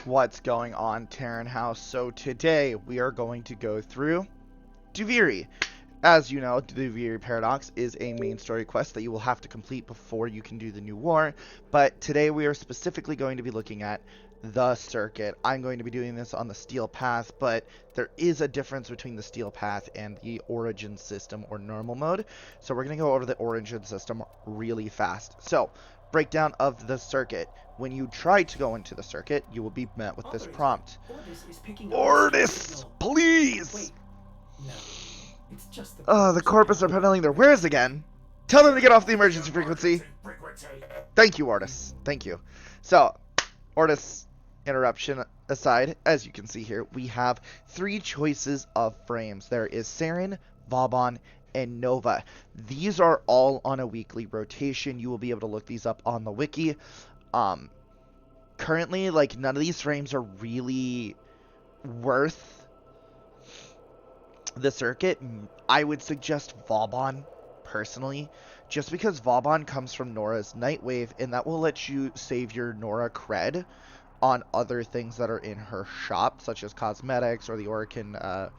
What's going on, Terran House? So today we are going to go through Duviri. As you know, the Duviri Paradox is a main story quest that you will have to complete before you can do the new war, but today we are specifically going to be looking at the circuit. I'm going to be doing this on the Steel Path, but there is a difference between the Steel Path and the Origin system or normal mode, so we're going to go over the Origin system really fast. So, breakdown of the circuit. When you try to go into the circuit, you will be met with this prompt. Ordis, please! Wait, no. It's just the The Corpus are peddling their wares again. Tell them to get off the emergency frequency. Thank you, Ordis. Thank you. So, Ordis interruption aside, as you can see here, we have three choices of frames. There is Saren, Vauban, and Nova. These are all on a weekly rotation. You will be able to look these up on the wiki. Currently, like, none of these frames are really worth the circuit. I would suggest Vauban, personally, just because Vauban comes from Nora's Nightwave, and that will let you save your Nora cred on other things that are in her shop, such as cosmetics or the Orican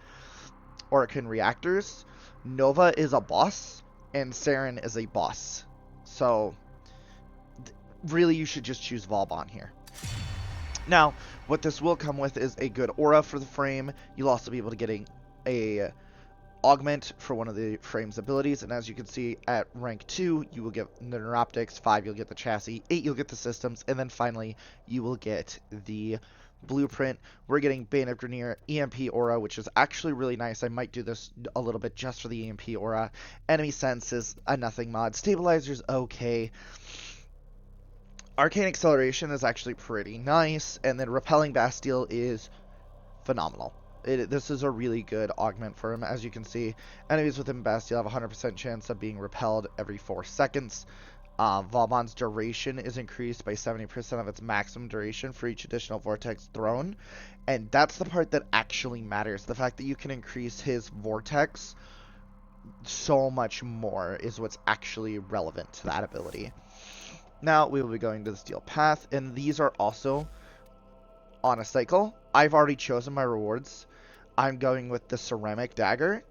reactors. Nova is a boss, and Saren is a boss. So, really, you should just choose Vauban here. Now, what this will come with is a good aura for the frame. You'll also be able to get a augment for one of the frame's abilities, and as you can see, at rank 2 you will get the neuroptics, 5 you'll get the chassis, 8 you'll get the systems, and then finally you will get the blueprint. We're getting Bane of Grenier, EMP aura, which is actually really nice. I might do this a little bit just for the EMP aura. Enemy sense is a nothing mod. Stabilizer's okay. Arcane acceleration is actually pretty nice, and then repelling Bastille is phenomenal. This is a really good augment for him. As you can see, enemies within Bastille have a 100% chance of being repelled every 4 seconds. Vauban's duration is increased by 70% of its maximum duration for each additional vortex thrown, and that's the part that actually matters. The fact that you can increase his vortex so much more is what's actually relevant to that ability. Now we will be going to the Steel Path, and these are also on a cycle. I've already chosen my rewards. I'm going with the Ceramic Dagger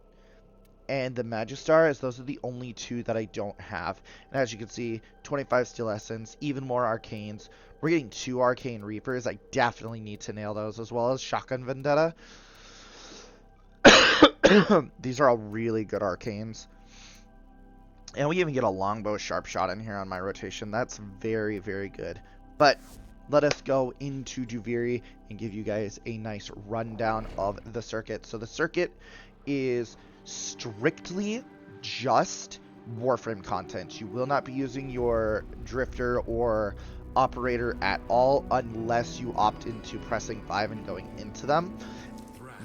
and the Magistar, as those are the only two that I don't have. And as you can see, 25 Steel Essence, even more Arcanes. We're getting 2 Arcane Reapers. I definitely need to nail those, as well as Shotgun Vendetta. These are all really good Arcanes. And we even get a Longbow Sharp Shot in here on my rotation. That's very, very good. But let us go into Duviri and give you guys a nice rundown of the circuit. So the circuit is strictly just Warframe content. You will not be using your Drifter or Operator at all unless you opt into pressing 5 and going into them.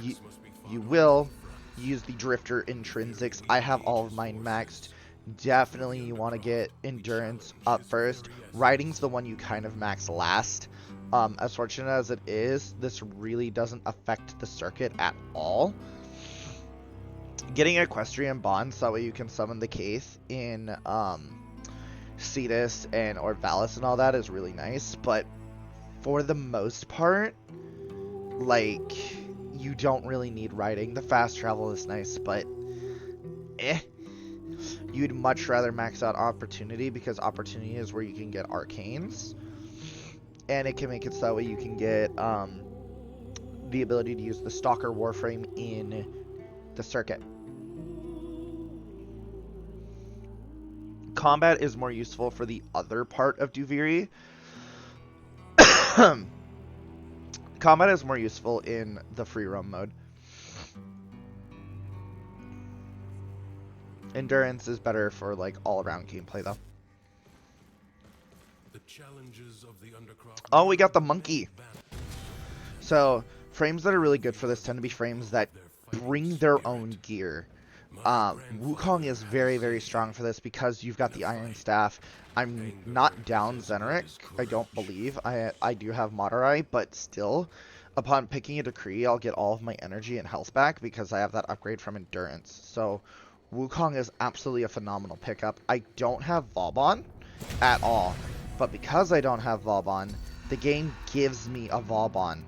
You will use the Drifter intrinsics. I have all of mine maxed. Definitely you want to get endurance up first. Riding's the one you kind of max last. As fortunate as it is, this really doesn't affect the circuit at all. Getting equestrian bonds, that way you can summon the Caith in Cetus and Orvalis and all that, is really nice, but for the most part, like, you don't really need riding. The fast travel is nice, but you'd much rather max out Opportunity, because Opportunity is where you can get Arcanes, and it can make it so that way you can get the ability to use the Stalker Warframe in the circuit. Combat is more useful for the other part of Duviri. Combat is more useful in the free roam mode. Endurance is better for, like, all-around gameplay, though. The challenges of the undercroft. Oh, we got the monkey. So, frames that are really good for this tend to be frames that bring their own gear. Wukong is very, very strong for this because you've got the Iron Staff. I'm not down Zenric, I don't believe. I do have Madurai, but still, upon picking a Decree, I'll get all of my energy and health back because I have that upgrade from Endurance. So, Wukong is absolutely a phenomenal pickup. I don't have Vauban at all, but because I don't have Vauban, the game gives me a Vauban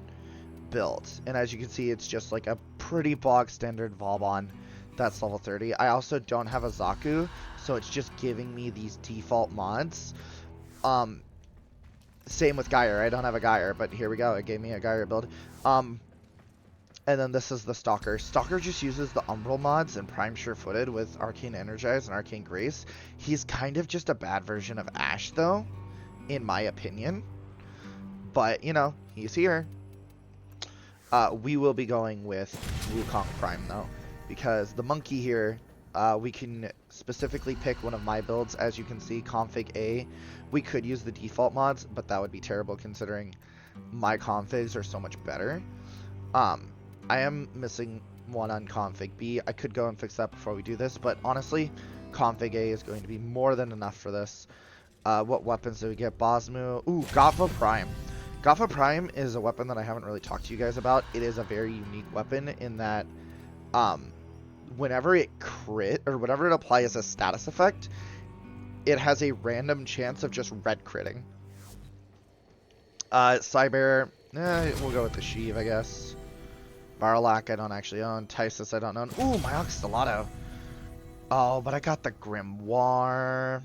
build. And as you can see, it's just like a pretty bog standard Vauban that's level 30. I also don't have a Zaku, so it's just giving me these default mods. Same with Gyre. I don't have a Gyre, but here we go. It gave me a Gyre build. And then this is the Stalker. Stalker just uses the Umbral mods and Prime Sure-Footed with Arcane Energize and Arcane Grace. He's kind of just a bad version of Ashe, though, in my opinion. But, you know, he's here. We will be going with Wukong Prime, though, because the monkey here, we can specifically pick one of my builds. As you can see, Config A. We could use the default mods, but that would be terrible considering my configs are so much better. I am missing one on Config B. I could go and fix that before we do this, but honestly, Config A is going to be more than enough for this. What weapons do we get? Bosmu. Ooh, Gatva Prime. Gatva Prime is a weapon that I haven't really talked to you guys about. It is a very unique weapon in that whenever it crit, or whenever it applies a status effect, it has a random chance of just red critting. Cyber, we'll go with the Sheev, I guess. Barlak I don't actually own. Tysus I don't own. Ooh, my Oxalato. Oh, but I got the Grimoire.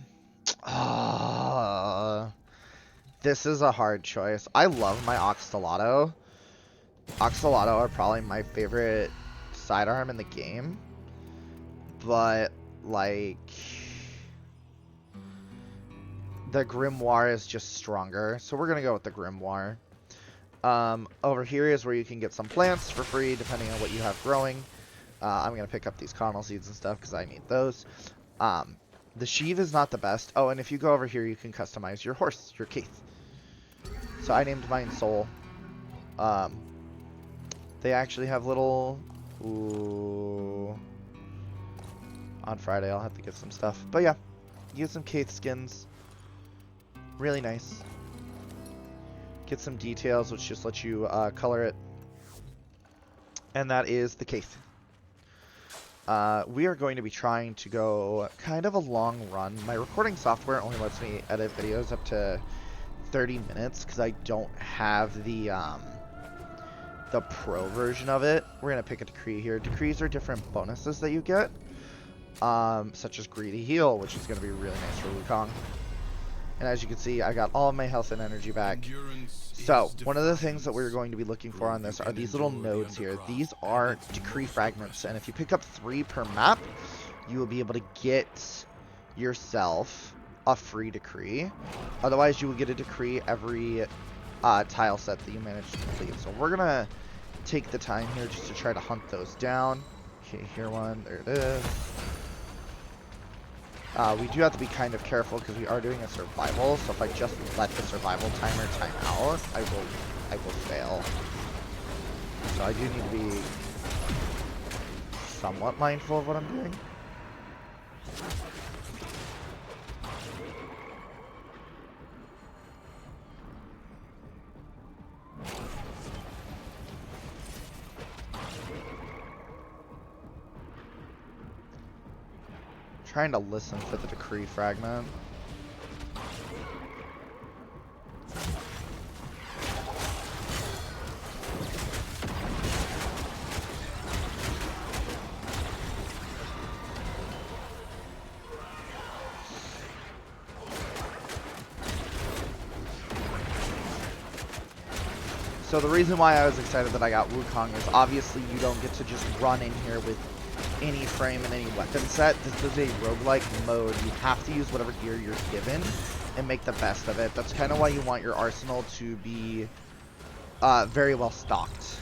This is a hard choice. I love my Oxalato. Oxalato are probably my favorite sidearm in the game. But, like, the Grimoire is just stronger. So we're going to go with the Grimoire. Over here is where you can get some plants for free, depending on what you have growing. I'm going to pick up these Connell seeds and stuff because I need those. The Sheev is not the best. Oh, and if you go over here, you can customize your horse, your Keith. So I named mine Soul. They actually have little... Ooh. On Friday, I'll have to get some stuff. But yeah, use some Keith skins. Really nice. Get some details, which just lets you color it. And that is the Keith. We are going to be trying to go kind of a long run. My recording software only lets me edit videos up to 30 minutes because I don't have the pro version of it. We're going to pick a decree here. Decrees are different bonuses that you get, such as Greedy Heal, which is going to be really nice for Wukong. And as you can see, I got all of my health and energy back. So, one of the things that we're going to be looking for on this are these little nodes here. These are decree fragments, and if you pick up 3 per map, you will be able to get yourself a free decree. Otherwise, you will get a decree every tile set that you manage to complete. So we're going to take the time here just to try to hunt those down. Okay, here one. There it is. We do have to be kind of careful because we are doing a survival, so if I just let the survival timer time out, I will fail. So I do need to be somewhat mindful of what I'm doing. Trying to listen for the decree fragment. So the reason why I was excited that I got Wukong is obviously you don't get to just run in here with any frame and any weapon set. This is a roguelike mode. You have to use whatever gear you're given and make the best of it. That's kind of why you want your arsenal to be very well stocked.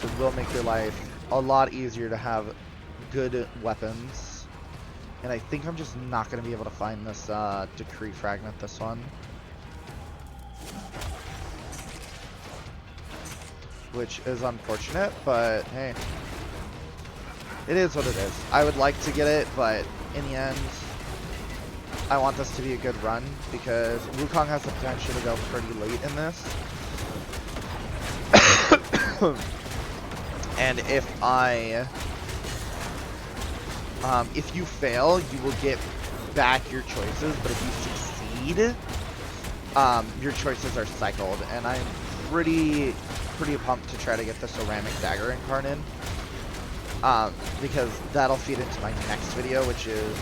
It will make your life a lot easier to have good weapons. And I think I'm just not going to be able to find this decree fragment this one. Which is unfortunate, but hey, it is what it is. I would like to get it, but in the end, I want this to be a good run because Wukong has the potential to go pretty late in this. And if you fail, you will get back your choices, but if you succeed, your choices are cycled, and I'm pretty pumped to try to get the ceramic dagger incarnate, because that'll feed into my next video, which is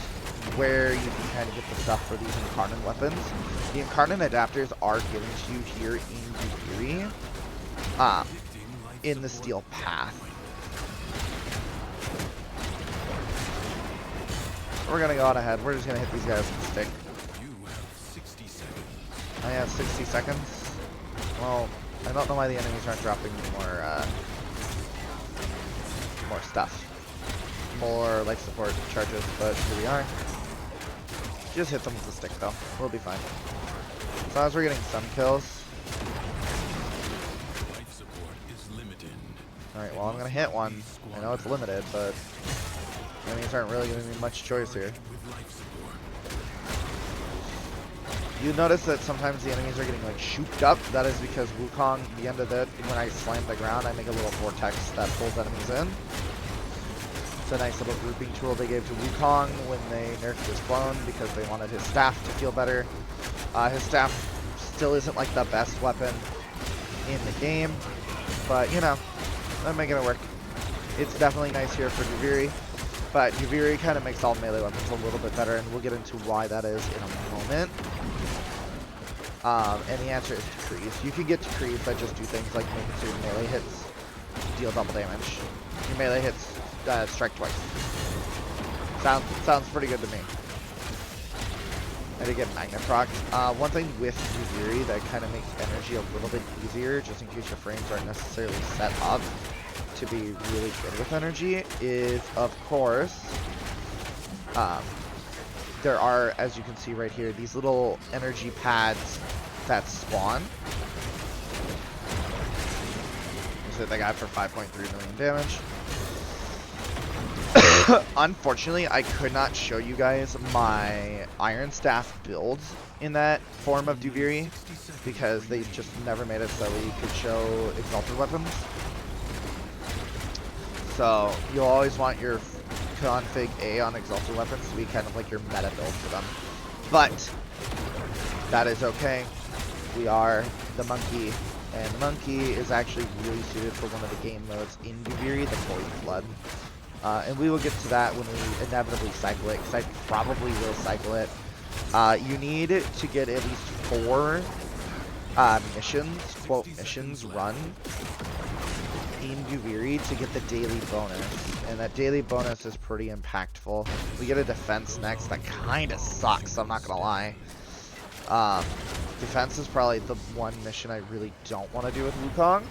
where you can kind of get the stuff for these incarnate weapons. The incarnate adapters are given to you here in Duviri, in the steel path. We're gonna go on ahead. We're just gonna hit these guys with the stick. You have 60 seconds. I have 60 seconds. Well, I don't know why the enemies aren't dropping more stuff. More life support charges, but here we are. Just hit them with the stick though. We'll be fine. As long as we're getting some kills. Life support is limited. Alright, well I'm gonna hit one. I know it's limited, but enemies aren't really giving me much choice here. With life support. You notice that sometimes the enemies are getting like shooped up. That is because Wukong, the end of it, when I slam the ground, I make a little vortex that pulls enemies in. It's a nice little grouping tool they gave to Wukong when they nerfed his clone because they wanted his staff to feel better. His staff still isn't like the best weapon in the game, but you know, I'm making it work. It's definitely nice here for Duviri, but Duviri kind of makes all melee weapons a little bit better, and we'll get into why that is in a moment. And the answer is decrease. You can get decrease by just do things like making so your melee hits deal double damage. Your melee hits strike twice. Sounds pretty good to me. I did get Magnet proc. One thing with Duviri that kind of makes energy a little bit easier, just in case your frames aren't necessarily set up to be really good with energy, is of course there are, as you can see right here, these little energy pads that spawn. Just hit that guy for 5.3 million damage. Unfortunately, I could not show you guys my Iron Staff builds in that form of Duviri because they just never made it so we could show exalted weapons. So you'll always want your config A on exalted weapons to be kind of like your meta build for them. But that is okay. We are the monkey, and the monkey is actually really suited for one of the game modes in Duviri, the Void Flood. And we will get to that when we inevitably cycle it, because I probably will cycle it. You need to get at least 4 missions, quote missions, run in Duviri to get the daily bonus. And that daily bonus is pretty impactful. We get a defense next that kind of sucks, I'm not going to lie. Defense is probably the one mission I really don't want to do with Wukong.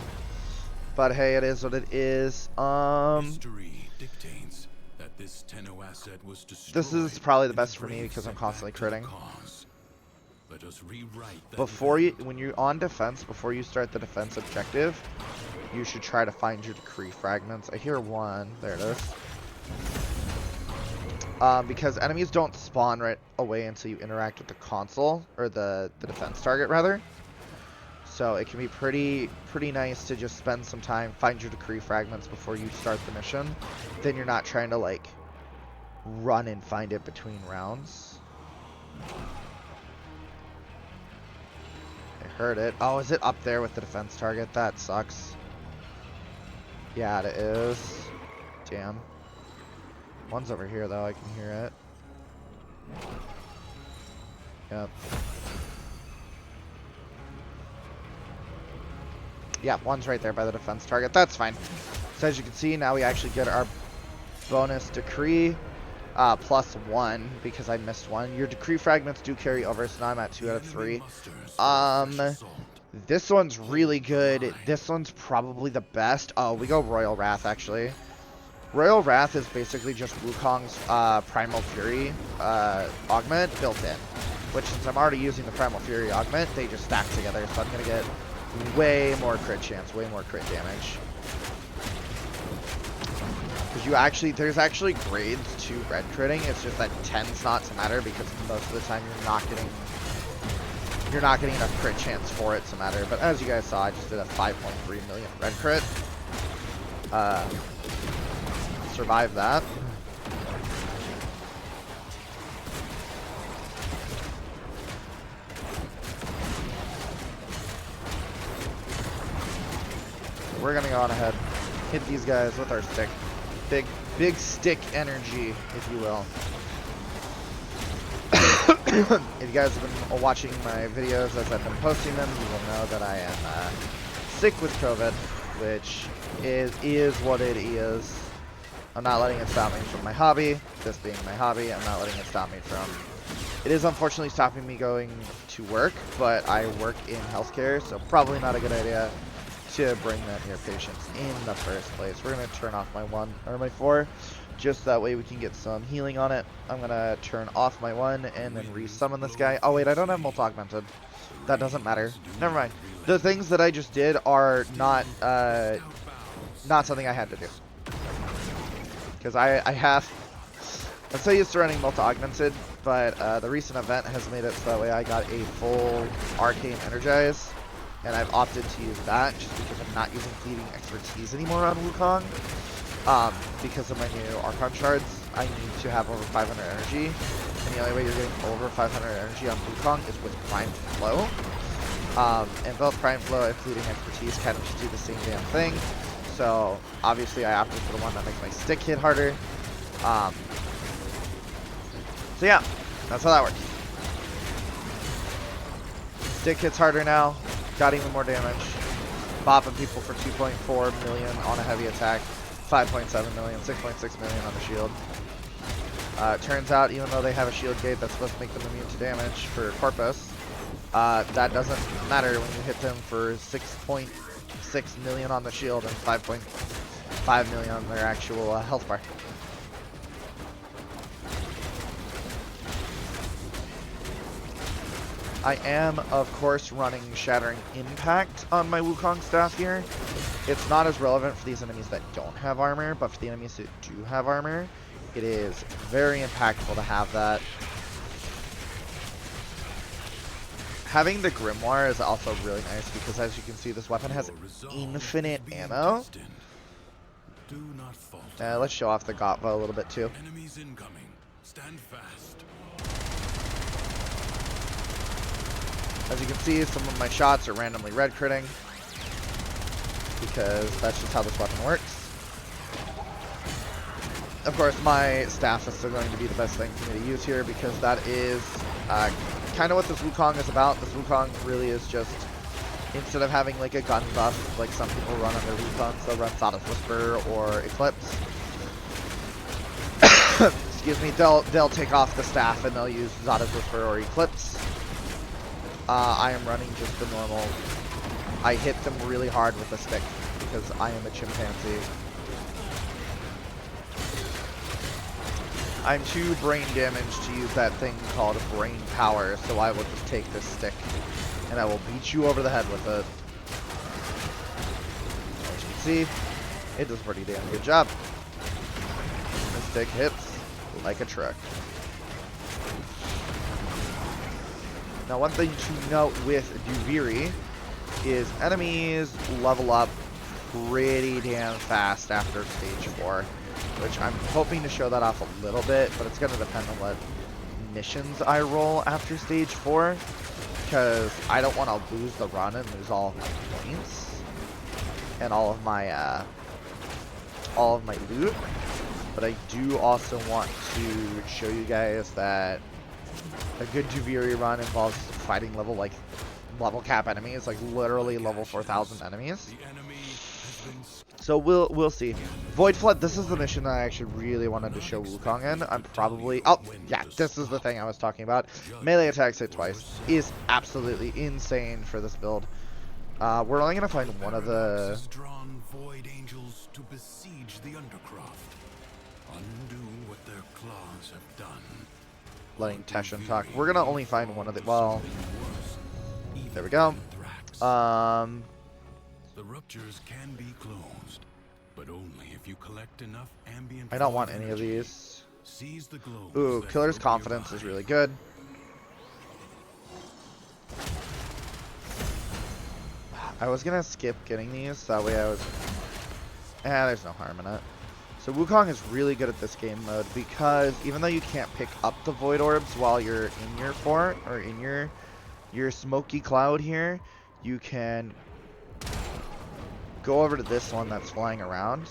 But hey, it is what it is. History dictates that this Tenno asset was destroyed. This is probably the best for me because I'm constantly critting. Let us rewrite that Before you, when you're on defense, before you start the defense objective, you should try to find your decree fragments. I hear one. There it is. Because enemies don't spawn right away until you interact with the console, or the defense target rather. So it can be pretty nice to just spend some time, find your decree fragments before you start the mission. Then you're not trying to like run and find it between rounds. I heard it. Oh, is it up there with the defense target? That sucks. Yeah, it is. Damn. One's over here though, I can hear it. Yep. Yeah, one's right there by the defense target. That's fine. So as you can see, now we actually get our bonus decree +1 because I missed one. Your decree fragments do carry over, so now I'm at 2 out of 3. This one's really good. This one's probably the best. Oh, we go Royal Wrath actually. Royal Wrath is basically just Wukong's Primal Fury augment built in. Which, since I'm already using the Primal Fury augment, they just stack together. So I'm going to get way more crit chance, way more crit damage. Because there's actually grades to red critting. It's just that tends not to matter because most of the time you're not getting enough crit chance for it to matter. But as you guys saw, I just did a 5.3 million red crit. Survive that. we're gonna go on ahead, hit these guys with our stick. Big stick energy, if you will. If you guys have been watching my videos as I've been posting them, you will know that I am sick with COVID, which is what it is. I'm not letting it stop me from my hobby. This being my hobby, I'm not letting it stop me from... It is unfortunately stopping me going to work, but I work in healthcare, so probably not a good idea to bring that near patients in the first place. We're going to turn off my 1 or my 4, just that way we can get some healing on it. I'm going to turn off my 1 and then resummon this guy. Oh wait, I don't have multi-augmented. That doesn't matter. Never mind. The things that I just did are not something I had to do. Because I'm so used to running multi-augmented, but the recent event has made it so that way I got a full arcane energize, and I've opted to use that just because I'm not using fleeting expertise anymore on Wukong. Because of my new Archon shards, I need to have over 500 energy, and the only way you're getting over 500 energy on Wukong is with Prime Flow. And both Prime Flow and fleeting expertise kind of just do the same damn thing. So obviously I opted for the one that makes my stick hit harder. So yeah, that's how that works. Stick hits harder now, got even more damage. Bopping people for 2.4 million on a heavy attack, 5.7 million, 6.6 million on the shield. Turns out even though they have a shield gate that's supposed to make them immune to damage for Corpus, that doesn't matter when you hit them for 6.6 million on the shield and 5.5 million on their actual health bar. I am, of course, running Shattering Impact on my Wukong staff here. It's not as relevant for these enemies that don't have armor, but for the enemies that do have armor, it is very impactful to have that. Having the Grimoire is also really nice because, as you can see, this weapon has infinite ammo. Let's show off the Gotva a little bit too. Enemies incoming. Stand fast. As you can see, some of my shots are randomly red critting because that's just how this weapon works. Of course, my staff is still going to be the best thing for me to use here because that is kind of what this Wukong is about. This Wukong really is just, instead of having like a gun buff like some people run on their Wukongs, they'll run Thought of Whisper or Eclipse. Excuse me, they'll take off the staff and they'll use Zada's Whisper or Eclipse. I am running just the normal. I hit them really hard with a stick because I am a chimpanzee. I'm too brain damaged to use that thing called brain power, so I will just take this stick and I will beat you over the head with it. As you can see, it does a pretty damn good job. This stick hits like a truck. Now, one thing to note with Duviri is enemies level up pretty damn fast after stage 4, which I'm hoping to show that off a little bit, but it's going to depend on what missions I roll after stage 4, because I don't want to lose the run and lose all of my points and all of my loot, but I do also want to show you guys that a good Duviri run involves fighting level cap enemies, like literally level 4,000 enemies. So we'll see. Void Flood, this is the mission that I actually really wanted to show Wukong in. I'm probably, oh yeah, this is the thing I was talking about. Melee attacks hit twice is absolutely insane for this build. We're only gonna find one of the void angels to besiege the Undercroft. Undo what their claws have done. Letting Teshin talk. We're gonna only find one of the, well, there we go. The ruptures can be closed, but only if you collect enough ambient. I don't want any of these. Seize the globes. Ooh, Killer's Confidence is really good. I was gonna skip getting these, so that way I was... there's no harm in it. So Wukong is really good at this game mode because even though you can't pick up the Void Orbs while you're in your fort, or in your smoky cloud here, you can go over to this one that's flying around,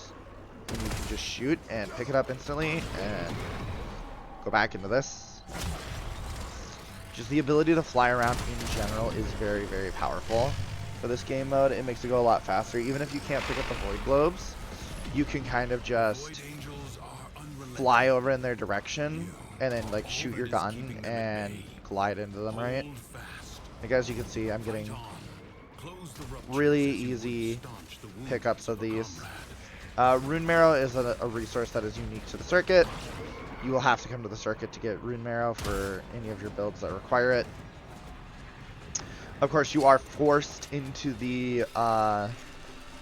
and you can just shoot and pick it up instantly, and go back into this. Just the ability to fly around in general is very, very powerful for this game mode. It makes it go a lot faster. Even if you can't pick up the void globes, you can kind of just fly over in their direction and then like shoot your gun and glide into them, right? Like as you can see, I'm getting really easy pickups of these. Rune Marrow is a resource that is unique to the circuit. You will have to come to the circuit to get Rune Marrow for any of your builds that require it. Of course, you are forced into the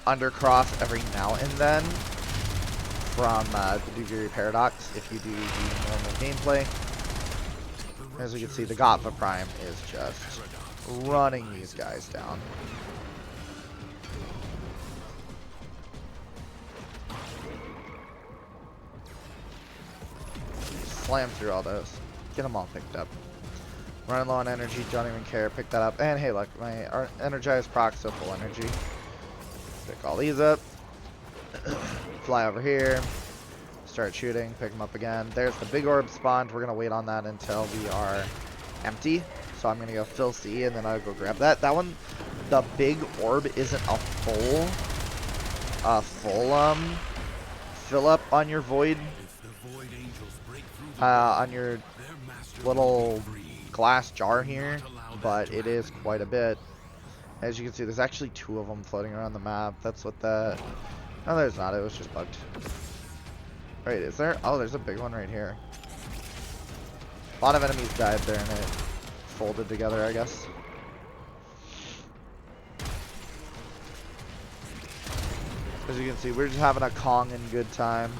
Undercroft every now and then from the Duviri Paradox if you do the normal gameplay. As you can see, the Gotva Prime is just running these guys down. Slam through all those. Get them all picked up. Running low on energy, don't even care. Pick that up. And hey, look, my energized procs are full energy. Pick all these up. Fly over here. Start shooting. Pick them up again. There's the big orb spawned. We're going to wait on that until we are empty. So I'm going to go fill C and then I'll go grab that. That one, the big orb isn't a full fill up on your void. On your little glass jar here, but it is quite a bit. As you can see, there's actually 2 of them floating around the map. That's what that... No, there's not. It was just bugged. Wait, is there? Oh, there's a big one right here. A lot of enemies died there and it folded together, I guess. As you can see, we're just having a Kong and good time.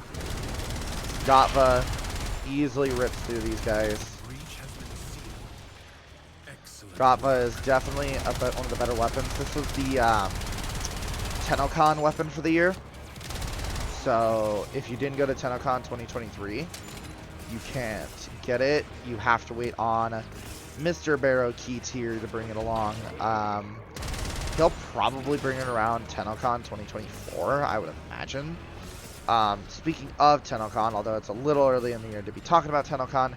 Gotva easily rips through these guys. Gotva is definitely one of the better weapons. This was the TennoCon weapon for the year. So if you didn't go to TennoCon 2023, you can't get it. You have to wait on Mr. Barrow Key Tier to bring it along. He'll probably bring it around TennoCon 2024, I would imagine. Speaking of TennoCon, although it's a little early in the year to be talking about TennoCon,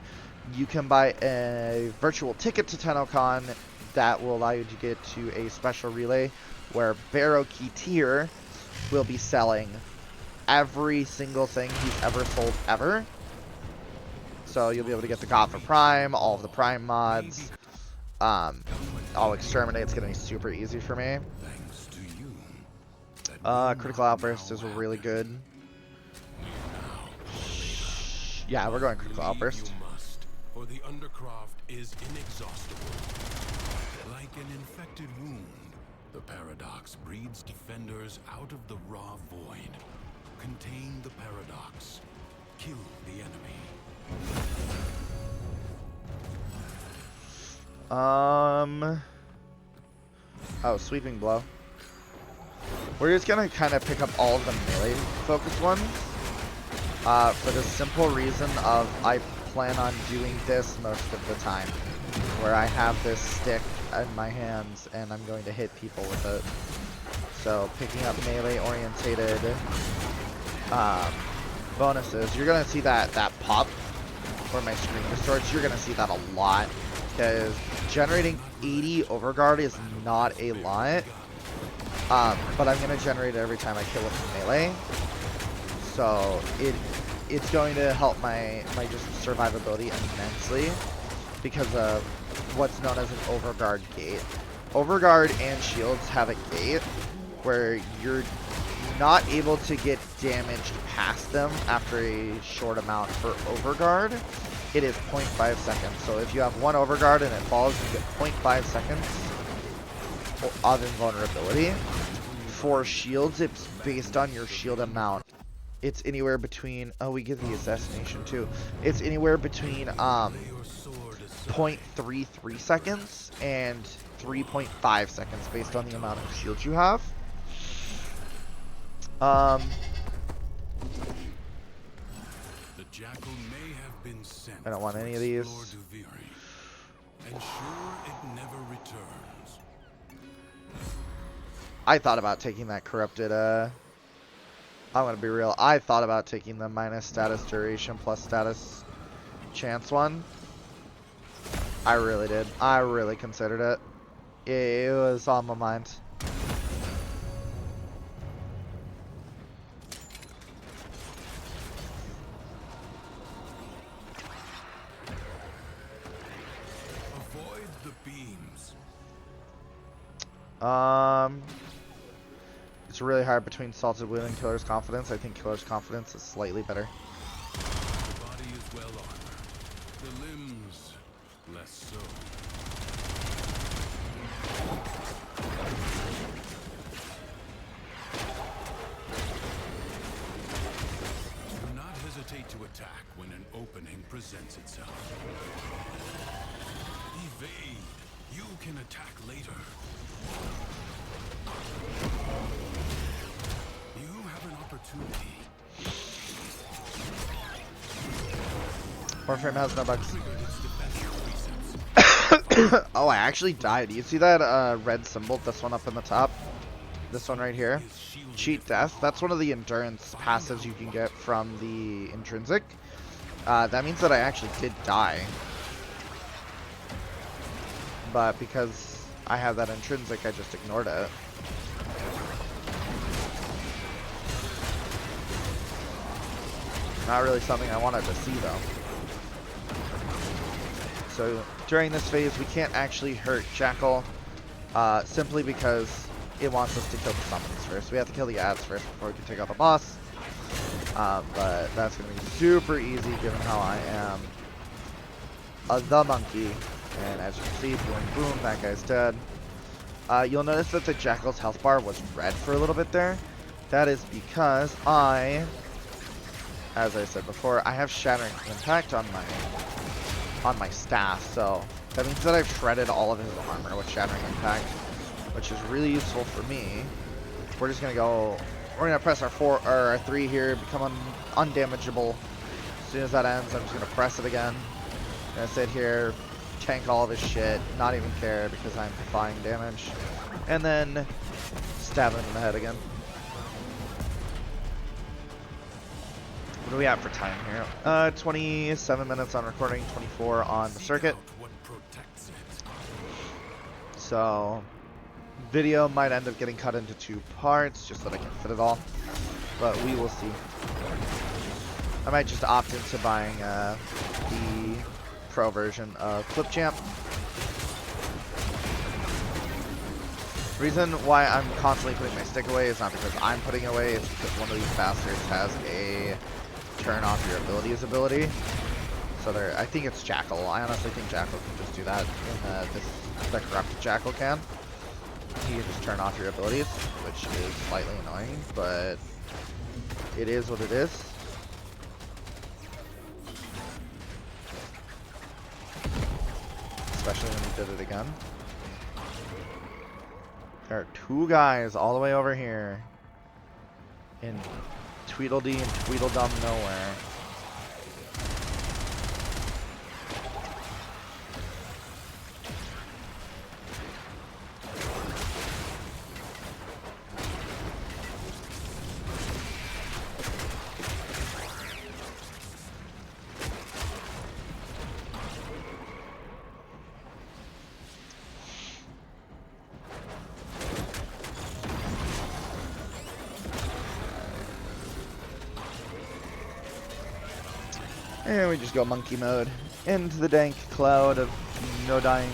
you can buy a virtual ticket to TennoCon that will allow you to get to a special relay where Barrow Key Tier will be selling every single thing he's ever sold ever. So you'll be able to get the Gotva Prime, all of the Prime mods. I'll exterminate. It's going to be super easy for me. Critical Outburst is really good. Yeah, we're going Critical Outburst. For the Undercroft is inexhaustible. Like an infected wound, the Paradox breeds defenders out of the raw void. Contain the Paradox. Kill the enemy. Oh, Sweeping Blow. We're just gonna kind of pick up all of the melee focused ones. For the simple reason of I plan on doing this most of the time, where I have this stick in my hands and I'm going to hit people with it. So picking up melee orientated bonuses, you're gonna see that pop where my screen distorts. You're gonna see that a lot because generating 80 overguard is not a lot, but I'm gonna generate it every time I kill with melee. So it's going to help my just survivability immensely because of what's known as an overguard gate. Overguard and shields have a gate where you're not able to get damaged past them after a short amount. For overguard, it is 0.5 seconds. So if you have one overguard and it falls, you get 0.5 seconds of invulnerability. For shields, it's based on your shield amount. It's anywhere between, oh, we get the assassination too. It's anywhere between 0.33 seconds and 3.5 seconds based on the amount of shields you have. The jackal may have been sent. I don't want any of these. Ensure it never returns. I thought about taking that corrupted, I'm gonna be real. I thought about taking the minus status duration plus status chance one. I really did. I really considered it. It was on my mind. Avoid the beams. It's really hard between Salted Wheel and Killer's Confidence. I think Killer's Confidence is slightly better. The body is well armored. The limbs, less so. Do not hesitate to attack when an opening presents itself. Evade. You can attack later. You have an opportunity. Warframe has no bugs. Triggered its defensive precepts. Oh, I actually died. You see that red symbol? This one up in the top? This one right here? Is shielded Cheat Death. That's one of the endurance passives you can get from the intrinsic. That means that I actually did die. But because I have that intrinsic, I just ignored it. Not really something I wanted to see, though. So during this phase, we can't actually hurt Jackal, simply because it wants us to kill the summons first. We have to kill the ads first before we can take out the boss. But that's going to be super easy given how I am the monkey. And as you can see, boom, boom, that guy's dead. You'll notice that the Jackal's health bar was red for a little bit there. That is because as I said before, I have Shattering Impact on my staff, so that means that I've shredded all of his armor with Shattering Impact, which is really useful for me. We're just gonna go. We're gonna press our 3 here, become undamageable. As soon as that ends, I'm just gonna press it again. I'm gonna sit here, tank all of his shit, not even care because I'm defying damage, and then stab him in the head again. What do we have for time here? 27 minutes on recording, 24 on the circuit. what protects it. So, video might end up getting cut into 2 parts, just so that I can fit it all. But we will see. I might just opt into buying the pro version of Clipchamp. Reason why I'm constantly putting my stick away is not because I'm putting it away, it's because one of these bastards has a turn off your abilities ability. So there, I think it's Jackal. I honestly think Jackal can just do that. The corrupted Jackal can. He can just turn off your abilities, which is slightly annoying, but it is what it is. Especially when he did it again. There are 2 guys all the way over here in Tweedledee and Tweedledum nowhere. And we just go monkey mode into the dank cloud of no dying.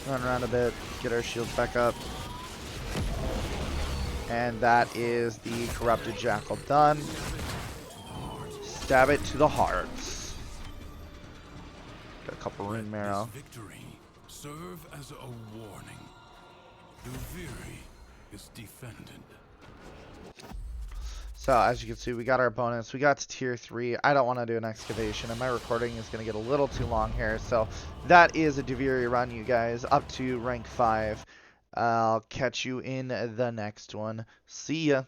Run around a bit, get our shields back up. And that is the corrupted Jackal done. Stab it to the hearts. Got a couple rune marrow. This victory serve as a warning. Duviri is defended. So as you can see, we got our bonus. We got to tier 3. I don't want to do an excavation, and my recording is going to get a little too long here. So that is a Duviri run, you guys, up to rank 5. I'll catch you in the next one. See ya.